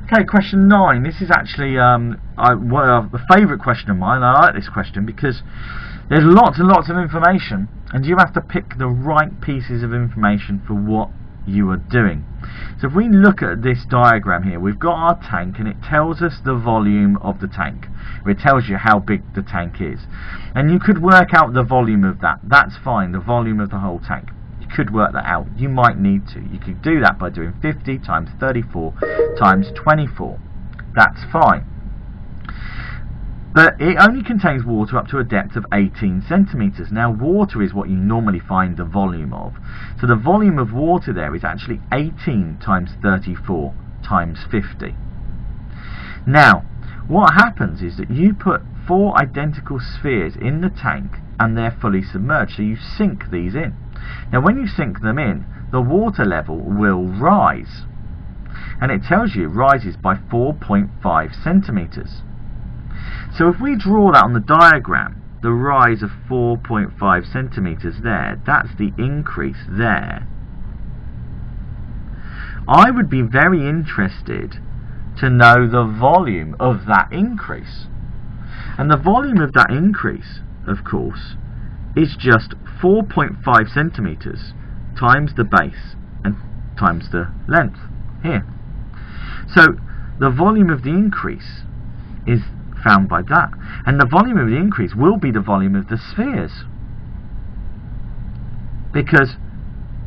Okay, question 9. This is actually a favourite question of mine. I like this question because there's lots and lots of information, and you have to pick the right pieces of information for what you are doing. So if we look at this diagram here, we've got our tank, and it tells us the volume of the tank. It tells you how big the tank is, and you could work out the volume of that. That's fine, the volume of the whole tank. You could work that out. You might need to. You could do that by doing 50 times 34 times 24. That's fine. But it only contains water up to a depth of 18 centimetres. Now, water is what you normally find the volume of. So the volume of water there is actually 18 times 34 times 50. Now, what happens is that you put 4 identical spheres in the tank and they're fully submerged. So you sink these in. Now, when you sink them in, the water level will rise. And it tells you it rises by 4.5 centimetres. So if we draw that on the diagram, the rise of 4.5 centimetres there, that's the increase there. I would be very interested to know the volume of that increase. And the volume of that increase, of course, is just 4.5 centimetres times the base and times the length here. So the volume of the increase is found by that, and the volume of the increase will be the volume of the spheres, because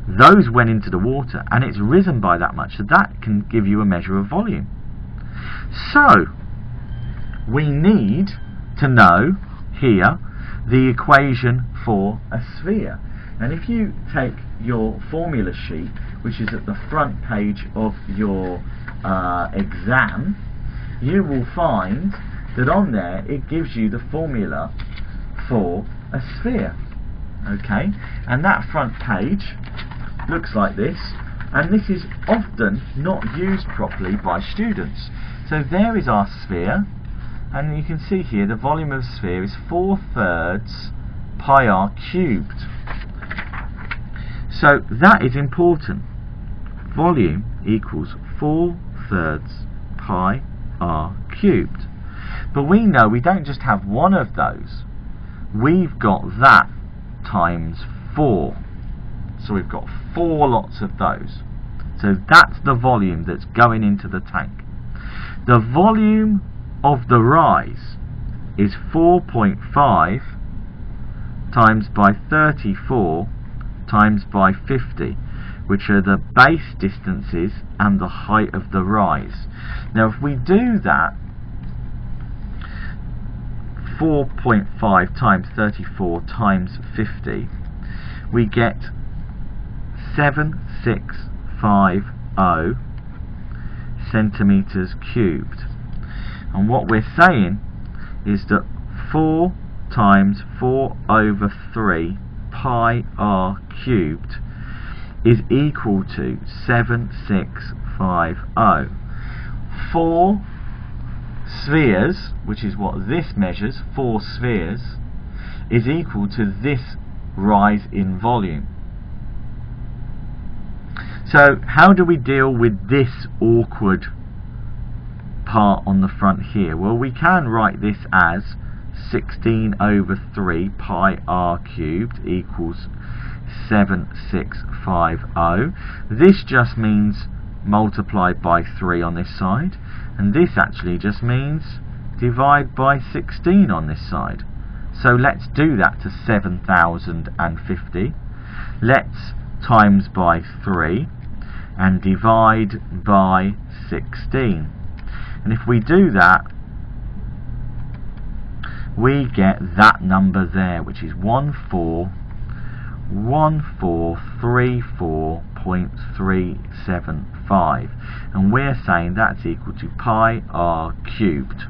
those went into the water and it's risen by that much, so that can give you a measure of volume. So we need to know here the equation for a sphere, and if you take your formula sheet, which is at the front page of your exam, you will find that on there it gives you the formula for a sphere. Okay, and that front page looks like this, and this is often not used properly by students. So there is our sphere, and you can see here the volume of the sphere is 4/3 pi r cubed. So that is important. Volume equals 4/3 pi r cubed. But we know we don't just have one of those. We've got that times 4. So we've got 4 lots of those. So that's the volume that's going into the tank. The volume of the rise is 4.5 times by 34 times by 50, which are the base distances and the height of the rise. Now if we do that, 4.5 times 34 times 50, we get 7650 centimetres cubed. And what we're saying is that 4 times 4/3 pi r cubed is equal to 7650. 4 spheres, which is what this measures, 4 spheres, is equal to this rise in volume. So how do we deal with this awkward part on the front here? Well, we can write this as 16/3 pi r cubed equals 7650. This just means multiplied by 3 on this side, and this actually just means divide by 16 on this side. So let's do that to 7050. Let's times by 3 and divide by 16. And if we do that, we get that number there, which is 1434.375, and we're saying that's equal to pi r cubed.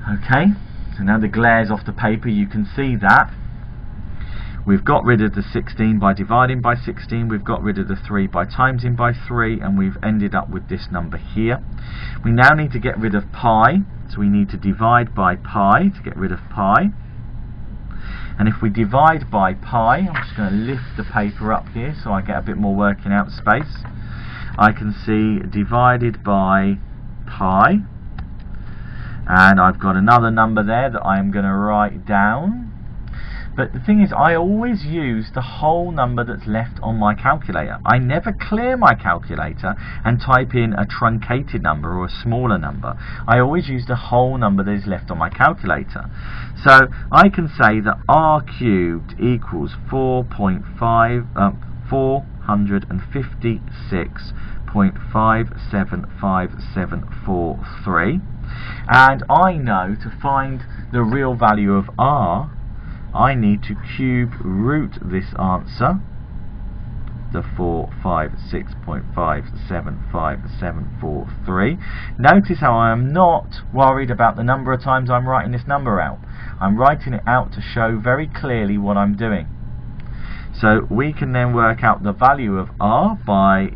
Okay, so now the glare's off the paper. You can see that we've got rid of the 16 by dividing by 16, we've got rid of the 3 by timesing by 3, and we've ended up with this number here. We now need to get rid of pi, so we need to divide by pi to get rid of pi. And if we divide by pi, I'm just going to lift the paper up here so I get a bit more working out space. I can see divided by pi, and I've got another number there that I am going to write down. But the thing is, I always use the whole number that's left on my calculator. I never clear my calculator and type in a truncated number or a smaller number. I always use the whole number that is left on my calculator. So I can say that r cubed equals 456.5755743, and I know to find the real value of r, I need to cube root this answer, the 456.5755743. Notice how I am not worried about the number of times I'm writing this number out. I'm writing it out to show very clearly what I'm doing. So we can then work out the value of r by